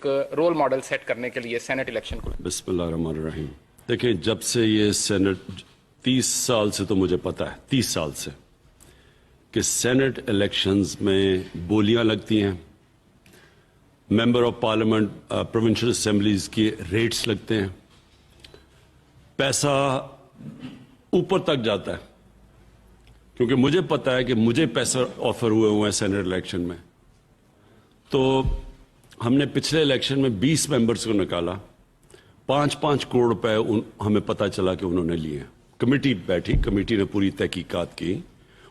ایک role model set کرنے کے لیے سینٹ الیکشن کو؟ بسم اللہ الرحمن الرحیم. دیکھیں، جب سے یہ سینٹ 30 سال سے تو مجھے پتا ہے 30 سال سے کہ سینٹ الیکشنز میں بولیاں لگتی ہیں، member of parliament provincial assemblies کی ریٹس لگتے ہیں، پیسہ اوپر تک جاتا ہے. کیونکہ مجھے پتا ہے کہ مجھے پیسہ آفر ہوئے ہیں سینٹ الیکشن میں. تو ہم نے پچھلے الیکشن میں 20 ممبرز کو نکالا، 5-5 کروڑ روپے ہمیں پتا چلا کہ انہوں نے لیے ہیں. کمیٹی بیٹھی، کمیٹی نے پوری تحقیقات کی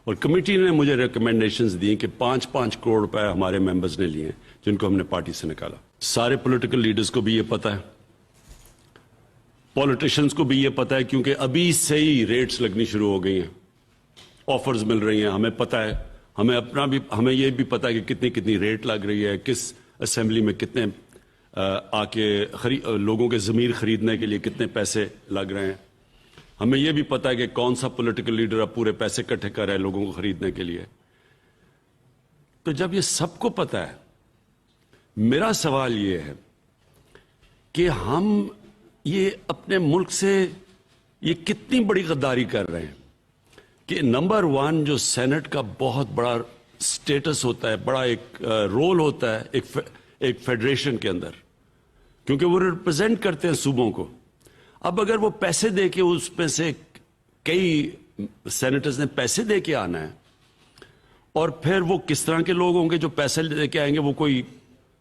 اور کمیٹی نے مجھے ریکمنڈیشنز دی کہ 5-5 کروڑ روپے ہمارے ممبرز نے لیے ہیں جن کو ہم نے پارٹی سے نکالا. سارے پولیٹیکل لیڈرز کو بھی یہ پتا ہے، پولیٹیشنز کو بھی یہ پتا ہے، کیونکہ ابھی سے ہی ریٹس لگنی شروع ہو گئی ہیں، آفرز مل رہی ہیں. ہمیں پتا ہے، ہمیں یہ بھی پتا ہے کہ کتنی ریٹ لگ رہی ہے، کس اسمبلی میں کتنے آ کے لوگوں کے ضمیر خریدنے کے لیے کتنے پیسے لگ رہے ہیں. ہمیں یہ بھی پتا ہے کہ کون سا پولیٹیکل لیڈر اب پورے پیسے اکٹھے کر رہا ہے لوگوں کو خریدنے کے لیے. تو جب یہ سب کو پتا ہے، میرا سوال یہ ہے کہ ہم یہ اپنے ملک سے یہ کتنی بڑی غداری کر رہے ہیں کہ نمبر 1 جو سینٹ کا بہت بڑا سٹیٹس ہوتا ہے، بڑا ایک رول ہوتا ہے ایک فیڈریشن کے اندر، کیونکہ وہ ریپرزینٹ کرتے ہیں صوبوں کو. اب اگر وہ پیسے دے کے اس میں سے کئی سینیٹرز نے پیسے دے کے آنا ہے، اور پھر وہ کس طرح کے لوگ ہوں گے جو پیسے دے کے آئیں گے؟ وہ کوئی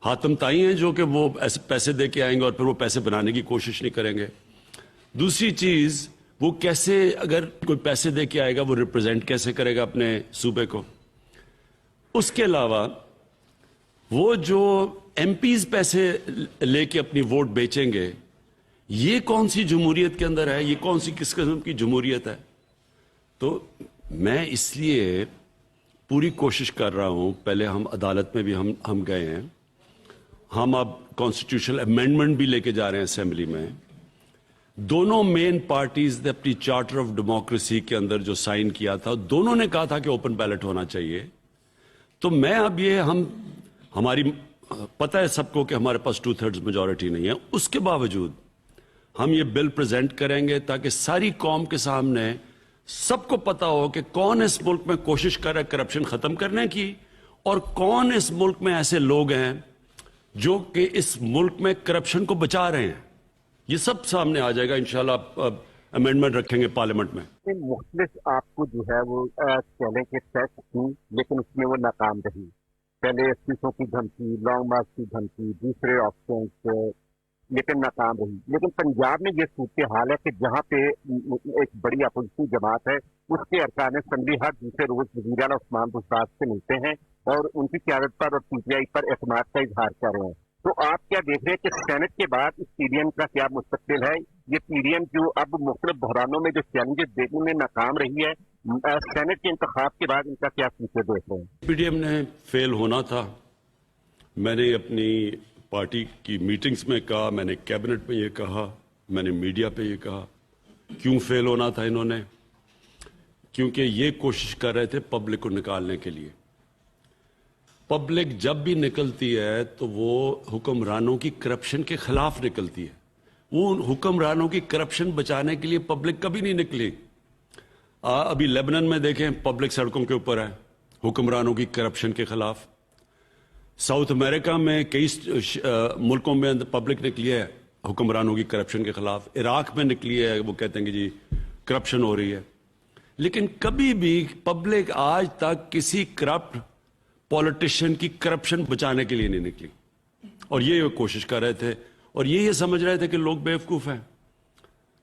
حاتم تائی ہیں جو کہ وہ ایسے پیسے دے کے آئیں گے اور پھر وہ پیسے بنانے کی کوشش نہیں کریں گے. دوسری چیز، وہ کیسے، اگر کوئی پیسے دے کے آئے گا وہ ریپرزینٹ کیسے کرے گا اپنے صوبے کو؟ اس کے علاوہ وہ جو ایم پیز پیسے لے کے اپنی ووٹ بیچیں گے، یہ کون سی جمہوریت کے اندر ہے؟ یہ کون سی کس قسم کی جمہوریت ہے؟ تو میں اس لیے پوری کوشش کر رہا ہوں. پہلے ہم عدالت میں بھی ہم گئے ہیں، ہم اب کانسٹیٹیوشنل امینڈمنٹ بھی لے کے جا رہے ہیں اسمبلی میں. دونوں مین پارٹیز نے اپنی چارٹر آف ڈیموکریسی کے اندر جو سائن کیا تھا، دونوں نے کہا تھا کہ اوپن بیلٹ ہونا چاہیے. تو میں اب یہ ہماری پتہ ہے سب کو کہ ہمارے پاس 2/3 میجورٹی نہیں ہے، اس کے باوجود ہم یہ بل پریزنٹ کریں گے تاکہ ساری قوم کے سامنے سب کو پتا ہو کہ کون اس ملک میں کوشش کر رہا ہے کرپشن ختم کرنے کی، اور کون اس ملک میں ایسے لوگ ہیں جو کہ اس ملک میں کرپشن کو بچا رہے ہیں. یہ سب سامنے آ جائے گا انشاءاللہ. امینڈمنٹ رکھیں گے پارلیمنٹ میں. مختلف آپ کو جو ہے وہ چلے کے ٹیسٹ کی، لیکن اس میں وہ ناکام رہی. پہلے استعفوں کی دھمکی، لانگ مارچ کی دھمکی، دوسرے آپشنز، لیکن ناکام رہی. لیکن پنجاب میں یہ صورتحال ہے کہ جہاں پہ ایک بڑی اپوزیشن جماعت ہے، اس کے ارکان اسمبلی ہر دوسرے روز وزیر اعلیٰ عثمان بزدار سے ملتے ہیں اور ان کی قیادت پر اور پی ٹی آئی پر اعتماد کا اظہار کر رہے ہیں. تو آپ کیا دیکھ رہے ہیں کہ سینٹ کے بعد اس پی ڈی ایم کا کیا مستقبل ہے؟ یہ پی ڈی ایم جو اب مختلف بحرانوں میں جو چیلنجز دیکھنے میں ناکام رہی ہے، سینٹ کے انتخاب کے بعد ان کا کیا فیوچر دیکھ رہے ہیں؟ پی ڈی ایم نے فیل ہونا تھا. میں نے اپنی پارٹی کی میٹنگز میں کہا، میں نے کیبنٹ میں یہ کہا، میں نے میڈیا پہ یہ کہا. کیوں فیل ہونا تھا انہوں نے؟ کیونکہ یہ کوشش کر رہے تھے پبلک کو نکالنے کے لیے. پبلک جب بھی نکلتی ہے تو وہ حکمرانوں کی کرپشن کے خلاف نکلتی ہے. وہ حکمرانوں کی کرپشن بچانے کے لیے پبلک کبھی نہیں نکلی. ابھی لیبنن میں دیکھیں، پبلک سڑکوں کے اوپر ہے حکمرانوں کی کرپشن کے خلاف. ساؤتھ امریکہ میں کئی ملکوں میں پبلک نکلی ہے حکمرانوں کی کرپشن کے خلاف. عراق میں نکلی ہے، وہ کہتے ہیں کہ جی کرپشن ہو رہی ہے. لیکن کبھی بھی پبلک آج تک کسی کرپٹ پولیٹیشین کی کرپشن بچانے کے لیے نہیں نکلی. اور یہ کوشش کر رہے تھے اور یہ سمجھ رہے تھے کہ لوگ بیوقوف ہیں.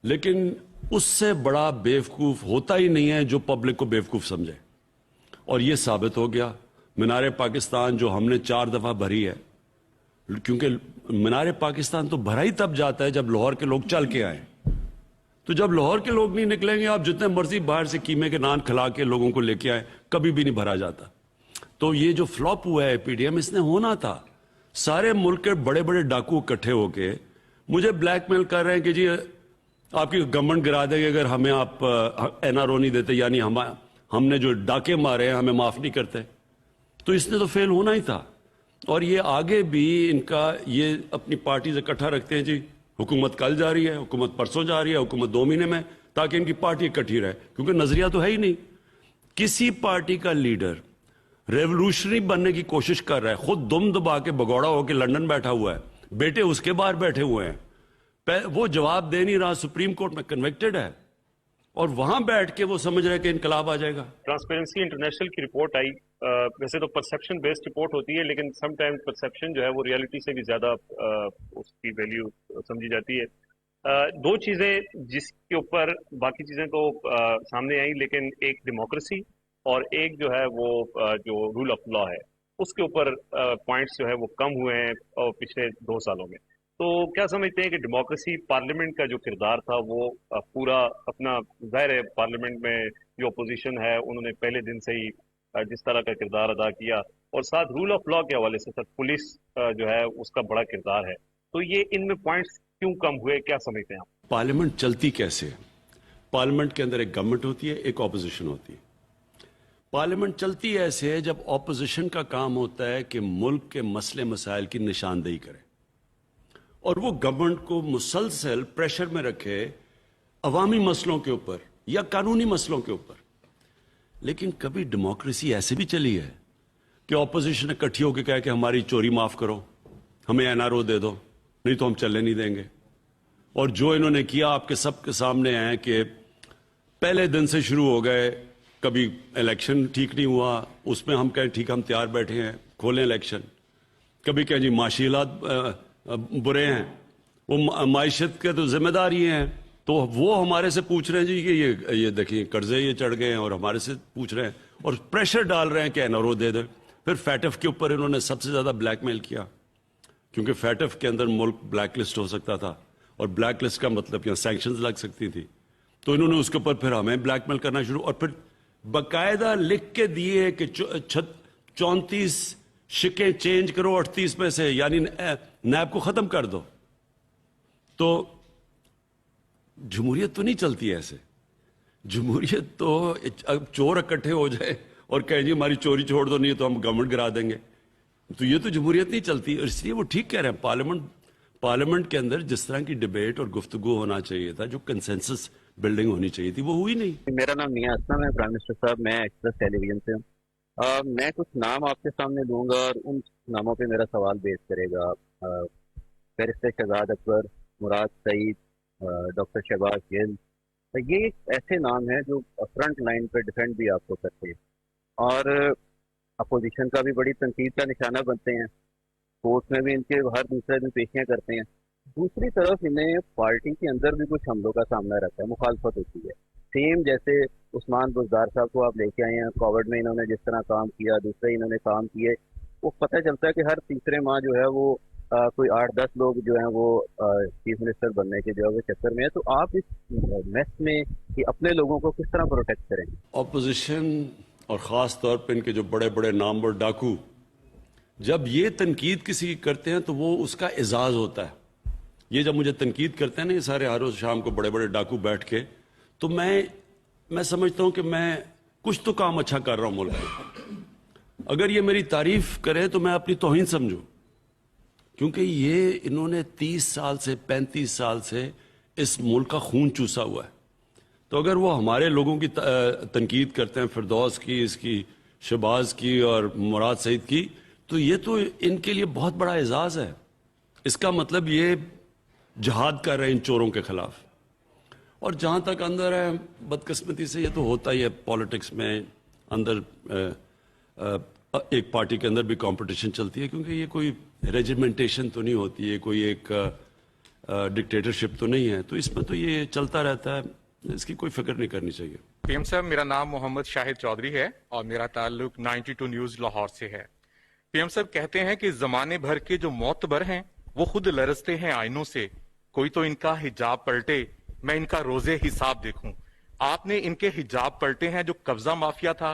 لیکن اس سے بڑا بیوقوف ہوتا ہی نہیں ہے جو پبلک کو بیوقوف سمجھے. اور یہ ثابت ہو گیا. مینار پاکستان جو ہم نے 4 دفعہ بھری ہے، کیونکہ مینار پاکستان تو بھرا ہی تب جاتا ہے جب لاہور کے لوگ چل کے آئیں. تو جب لاہور کے لوگ نہیں نکلیں گے، آپ جتنے مرضی باہر سے قیمے کے نان کھلا کے لوگوں کو لے کے آئیں، کبھی بھی نہیں بھرا جاتا. تو یہ جو فلاپ ہوا ہے پی ڈی ایم، اس نے ہونا تھا. سارے ملک کے بڑے بڑے ڈاکو اکٹھے ہو کے مجھے بلیک میل کر رہے ہیں کہ جی آپ کی گورنمنٹ گرا دے گی اگر ہمیں آپ این آر او نہیں دیتے، یعنی ہم نے جو ڈاکے مارے ہیں ہمیں معاف نہیں کرتے. تو اس نے تو فیل ہونا ہی تھا. اور یہ آگے بھی ان کا یہ اپنی پارٹیز اکٹھا رکھتے ہیں جی حکومت کل جا رہی ہے, حکومت پرسوں جا رہی ہے, حکومت 2 مہینے میں, تاکہ ان کی پارٹی اکٹھی رہے, کیونکہ نظریہ تو ہے ہی نہیں. کسی پارٹی کا لیڈر ریولوشنری بننے کی کوشش کر رہا ہے, خود دم دبا کے بگوڑا ہو کے لندن بیٹھا ہوا ہے, بیٹے اس کے باہر بیٹھے ہوئے ہیں, وہ جواب دے نہیں رہا, سپریم کورٹ میں کنوکٹڈ ہے, اور وہاں بیٹھ کے وہ سمجھ رہے کہ انقلاب آ جائے گا. ٹرانسپیرنسی انٹرنیشنل کی رپورٹ آئی, ویسے تو پرسپشن بیسڈ رپورٹ ہوتی ہے, لیکن سم ٹائم پرسپشن جو ہے وہ ریالٹی سے بھی زیادہ اس کی ویلیو سمجھی جاتی ہے. 2 چیزیں جس کے اوپر باقی چیزیں تو سامنے آئیں, لیکن ایک ڈیموکریسی اور ایک جو ہے وہ جو رول آف لا ہے, اس کے اوپر پوائنٹس جو ہے وہ کم ہوئے ہیں پچھلے 2 سالوں میں. تو کیا سمجھتے ہیں کہ ڈیموکریسی پارلیمنٹ کا جو کردار تھا وہ پورا اپنا, ظاہر ہے پارلیمنٹ میں جو اپوزیشن ہے انہوں نے پہلے دن سے ہی جس طرح کا کردار ادا کیا, اور ساتھ رول آف لا کے حوالے سے ساتھ پولیس جو ہے اس کا بڑا کردار ہے, تو یہ ان میں پوائنٹس کیوں کم ہوئے, کیا سمجھتے ہیں آپ؟ پارلیمنٹ چلتی کیسے ہے؟ پارلیمنٹ کے اندر ایک گورنمنٹ ہوتی ہے, ایک اپوزیشن ہوتی ہے. پارلیمنٹ چلتی ایسے ہے جب اپوزیشن کا کام ہوتا ہے کہ ملک کے مسئلے مسائل کی نشاندہی کرے, اور وہ گورنمنٹ کو مسلسل پریشر میں رکھے عوامی مسئلوں کے اوپر یا قانونی مسئلوں کے اوپر. لیکن کبھی ڈیموکریسی ایسے بھی چلی ہے کہ اپوزیشن اکٹھی ہو کے کہے کہ ہماری چوری معاف کرو, ہمیں این آر او دے دو, نہیں تو ہم چلنے نہیں دیں گے. اور جو انہوں نے کیا آپ کے سب کے سامنے ہے کہ پہلے دن سے شروع ہو گئے, کبھی الیکشن ٹھیک نہیں ہوا, اس میں ہم کہیں ٹھیک ہم تیار بیٹھے ہیں کھولیں الیکشن, کبھی کہیں جی معاشی حالات برے ہیں, وہ معیشت کے تو ذمہ دار ہی ہیں, تو وہ ہمارے سے پوچھ رہے ہیں جی کہ یہ دیکھیں قرضے یہ چڑھ گئے ہیں, اور ہمارے سے پوچھ رہے ہیں اور پریشر ڈال رہے ہیں کہ این آر او دے دیں. پھر فیٹف کے اوپر انہوں نے سب سے زیادہ بلیک میل کیا, کیونکہ فیٹف کے اندر ملک بلیک لسٹ ہو سکتا تھا, اور بلیک لسٹ کا مطلب کہ سینکشنز لگ سکتی تھی, تو انہوں نے اس کے اوپر پھر ہمیں بلیک میل کرنا شروع, اور پھر باقاعدہ لکھ کے دیے کہ 34 شکیں چینج کرو 38 میں سے, یعنی نیب کو ختم کر دو. تو جمہوریت تو نہیں چلتی ایسے. جمہوریت تو اب چور اکٹھے ہو جائے اور کہیں جی ہماری چوری چھوڑ دو, نہیں تو ہم گورنمنٹ گرا دیں گے, تو یہ تو جمہوریت نہیں چلتی. اور اس لیے وہ ٹھیک کہہ رہے ہیں, پارلیمنٹ کے اندر جس طرح کی ڈیبیٹ اور گفتگو ہونا چاہیے تھا, جو کنسنسس بلڈنگ ہونی چاہیے تھی, وہ ہوئی نہیں. میرا نام میاں اسلم ہے پرائم منسٹر صاحب, میں ایکسپریس ٹیلی ویژن سے ہوں. میں کچھ نام آپ کے سامنے لوں گا اور ان ناموں پہ میرا سوال بیس کرے گا. بیرسٹر شہزاد اکبر, مراد سعید, ڈاکٹر شہباز گل, یہ ایسے نام ہیں جو فرنٹ لائن پہ ڈیفینڈ بھی آپ کو کرتے ہیں اور اپوزیشن کا بھی بڑی تنقید کا نشانہ بنتے ہیں, کورٹ میں بھی ان کے ہر دوسرے دن پیشیاں کرتے ہیں. دوسری طرف انہیں پارٹی کے اندر بھی کچھ حملوں کا سامنا رہتا ہے, مخالفت ہوتی ہے. سیم جیسے عثمان بزدار صاحب کو آپ لے کے آئے ہیں, کووڈ میں انہوں نے جس طرح کام کیا, دوسرے انہوں نے کام کیے, وہ پتہ چلتا ہے کہ ہر تیسرے ماہ جو ہے وہ کوئی 8-10 لوگ جو ہیں وہ چیف منسٹر بننے کے جو ہے وہ چکر میں ہے. تو آپ اس میس میں کہ اپنے لوگوں کو کس طرح پروٹیکٹ کریں گے؟ اپوزیشن اور خاص طور پہ ان کے جو بڑے بڑے نامور ڈاکو جب یہ تنقید کسی کی کرتے ہیں تو وہ اس کا اعزاز ہوتا ہے. یہ جب مجھے تنقید کرتے ہیں نا یہ سارے ہر روز شام کو بڑے بڑے ڈاکو بیٹھ کے, تو میں سمجھتا ہوں کہ میں کچھ تو کام اچھا کر رہا ہوں ملک میں. اگر یہ میری تعریف کرے تو میں اپنی توہین سمجھوں, کیونکہ یہ انہوں نے 30 سال سے 35 سال سے اس ملک کا خون چوسا ہوا ہے. تو اگر وہ ہمارے لوگوں کی تنقید کرتے ہیں, فردوس کی, اس کی, شہباز کی اور مراد سعید کی, تو یہ تو ان کے لیے بہت بڑا اعزاز ہے. اس کا مطلب یہ جہاد کر رہے ہیں ان چوروں کے خلاف. اور جہاں تک اندر ہے, بدقسمتی سے یہ تو ہوتا ہی ہے پالیٹکس میں, اندر ایک پارٹی کے اندر بھی کمپٹیشن چلتی ہے, کیونکہ یہ کوئی ریجیمنٹیشن تو نہیں ہوتی ہے, کوئی ایک ڈکٹیٹرشپ تو نہیں ہے, تو اس میں تو یہ چلتا رہتا ہے, اس کی کوئی فکر نہیں کرنی چاہیے. پی ایم صاحب, میرا نام محمد شاہد چودھری ہے اور میرا تعلق 92 نیوز لاہور سے ہے. پی ایم صاحب کہتے ہیں کہ زمانے بھر کے جو معتبر ہیں وہ خود لرزتے ہیں آئینوں سے, کوئی تو ان کا حجاب پلٹے, میں ان کا روزے حساب دیکھوں. آپ نے ان کے حجاب پلٹے ہیں جو قبضہ مافیا تھا,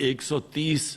130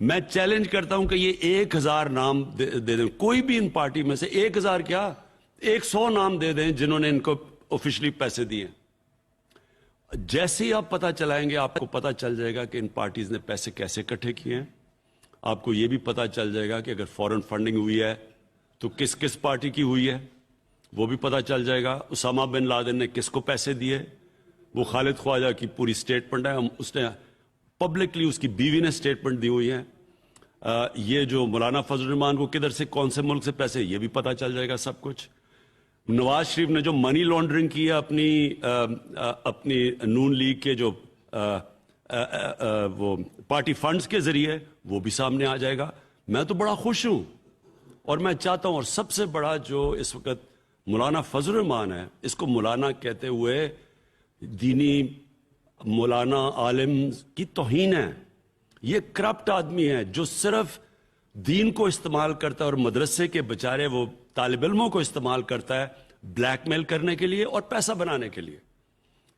میں چیلنج کرتا ہوں کہ یہ 1000 نام دے دیں, کوئی بھی ان پارٹی میں سے 1000 کیا 100 نام دے دیں جنہوں نے ان کو آفیشلی پیسے دیے. جیسے ہی آپ پتہ چلائیں گے آپ کو پتہ چل جائے گا کہ ان پارٹیز نے پیسے کیسے اکٹھے کیے ہیں. آپ کو یہ بھی پتہ چل جائے گا کہ اگر فورن فنڈنگ ہوئی ہے تو کس کس پارٹی کی ہوئی ہے, وہ بھی پتہ چل جائے گا. اسامہ بن لادن نے کس کو پیسے دیے, وہ خالد خواجہ کی پوری سٹیٹمنٹ ہے, اس نے پبلکلی اس کی بیوی نے سٹیٹمنٹ دی ہوئی ہے. یہ جو مولانا فضل الرحمان کو کدھر سے کون سے ملک سے پیسے, یہ بھی پتہ چل جائے گا سب کچھ. نواز شریف نے جو منی لانڈرنگ کی ہے اپنی نون لیگ کے جو وہ پارٹی فنڈز کے ذریعے, وہ بھی سامنے آ جائے گا. میں تو بڑا خوش ہوں اور میں چاہتا ہوں, اور سب سے بڑا جو اس وقت مولانا فضل الرحمان ہے, اس کو مولانا کہتے ہوئے دینی مولانا عالم کی توہین ہے. یہ کرپٹ آدمی ہے جو صرف دین کو استعمال کرتا ہے اور مدرسے کے بیچارے وہ طالب علموں کو استعمال کرتا ہے بلیک میل کرنے کے لیے اور پیسہ بنانے کے لیے.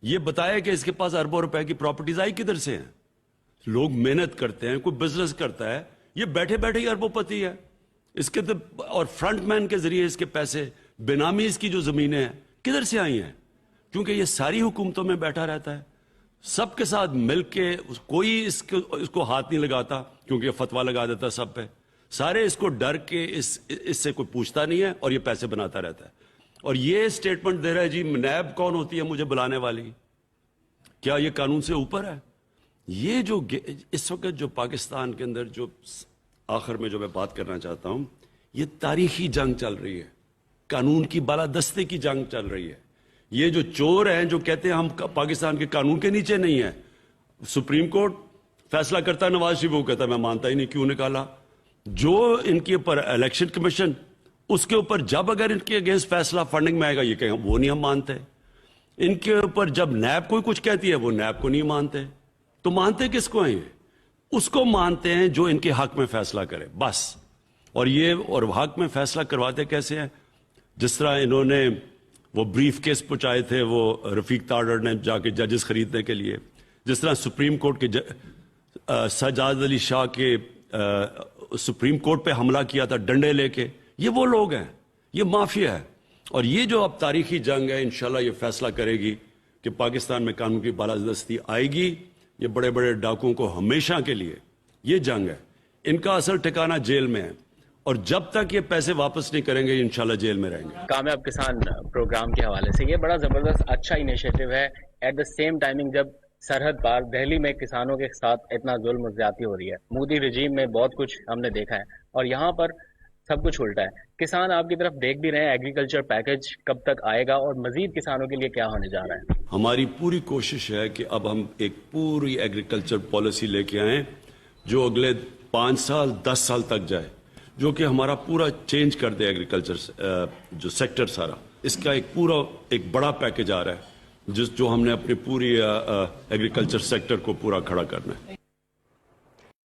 یہ بتایا کہ اس کے پاس اربوں روپے کی پراپرٹیز آئی کدھر سے ہیں. لوگ محنت کرتے ہیں, کوئی بزنس کرتا ہے, یہ بیٹھے بیٹھے ہی اربوں پتی ہے. اس کے اور فرنٹ مین کے ذریعے اس کے پیسے, بینامی اس کی جو زمینیں ہیں کدھر سے آئی ہیں, کیونکہ یہ ساری حکومتوں میں بیٹھا رہتا ہے سب کے ساتھ مل کے. کوئی اس کو ہاتھ نہیں لگاتا کیونکہ یہ فتویٰ لگا دیتا سب پہ. سارے اس کو ڈر کے اس سے کوئی پوچھتا نہیں ہے اور یہ پیسے بناتا رہتا ہے. اور یہ سٹیٹمنٹ دے رہا ہے جی نیب کون ہوتی ہے مجھے بلانے والی, کیا یہ قانون سے اوپر ہے؟ یہ جو اس وقت جو پاکستان کے اندر جو آخر میں جو میں بات کرنا چاہتا ہوں, یہ تاریخی جنگ چل رہی ہے, قانون کی بالادستی کی جنگ چل رہی ہے. یہ جو چور ہیں جو کہتے ہیں ہم پاکستان کے قانون کے نیچے نہیں ہیں, سپریم کورٹ فیصلہ کرتا ہے, نواز شریف وہ کہتا ہے میں مانتا ہی نہیں, کیوں نکالا. جو ان کے اوپر الیکشن کمیشن, اس کے اوپر جب اگر ان کے اگینسٹ فیصلہ فنڈنگ میں آئے گا یہ کہیں وہ نہیں ہم مانتے. ان کے اوپر جب نیب کوئی کچھ کہتی ہے وہ نیب کو نہیں مانتے. تو مانتے کس کو ہیں؟ اس کو مانتے ہیں جو ان کے حق میں فیصلہ کرے بس. اور یہ اور حق میں فیصلہ کرواتے کیسے ہیں؟ جس طرح انہوں نے وہ بریف کیس پہنچائے تھے وہ رفیق تاڑر نے جا کے ججز خریدنے کے لیے, جس طرح سپریم کورٹ کے سجاد علی شاہ کے سپریم کورٹ پہ حملہ کیا تھا ڈنڈے لے کے, یہ وہ لوگ ہیں, یہ مافیا ہے. اور یہ جو اب تاریخی جنگ ہے انشاءاللہ یہ فیصلہ کرے گی کہ پاکستان میں قانون کی بالادستی آئے گی. یہ بڑے بڑے ڈاکوؤں کو ہمیشہ کے لیے یہ جنگ ہے, ان کا اصل ٹھکانہ جیل میں ہے, اور جب تک یہ پیسے واپس نہیں کریں گے انشاءاللہ جیل میں رہیں گے. کامیاب کسان پروگرام کے حوالے سے یہ بڑا زبردست اچھا انیشیٹو ہے. ایٹ دا سیم ٹائمنگ جب سرحد پار دہلی میں کسانوں کے ساتھ اتنا ظلم و زیادتی ہو رہی ہے, مودی رجیم میں بہت کچھ ہم نے دیکھا ہے اور یہاں پر سب کچھ الٹا ہے. کسان آپ کی طرف دیکھ بھی رہے ہیں, ایگریکلچر پیکج کب تک آئے گا اور مزید کسانوں کے لیے کیا ہونے جا رہا ہے؟ ہماری پوری کوشش ہے کہ اب ہم ایک پوری ایگریکلچر پالیسی لے کے آئیں جو اگلے 5 سال 10 سال تک جائے, جو کہ ہمارا پورا چینج کر دے ایگریکلچر جو سیکٹر سارا. اس کا ایک بڑا پیکج آ رہا ہے جو ہم نے اپنی پوری ایگریکلچر سیکٹر کو پورا کھڑا کرنا ہے.